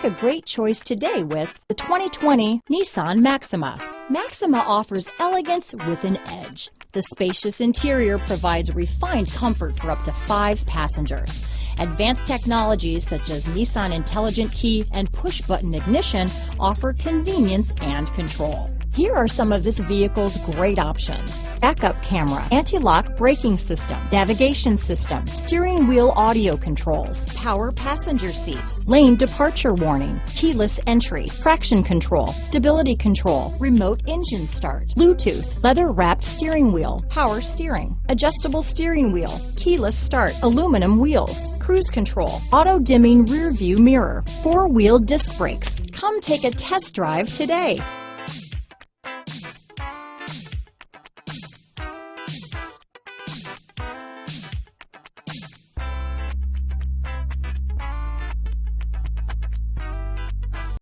a great choice today with the 2020 Nissan Maxima. Maxima offers elegance with an edge. The spacious interior provides refined comfort for up to 5 passengers. Advanced technologies such as Nissan Intelligent Key and push-button ignition offer convenience and control. Here are some of this vehicle's great options: backup camera, anti-lock braking system, navigation system, steering wheel audio controls, power passenger seat, lane departure warning, keyless entry, traction control, stability control, remote engine start, Bluetooth, leather-wrapped steering wheel, power steering, adjustable steering wheel, keyless start, aluminum wheels, cruise control, auto-dimming rear view mirror, 4-wheel disc brakes. Come take a test drive today.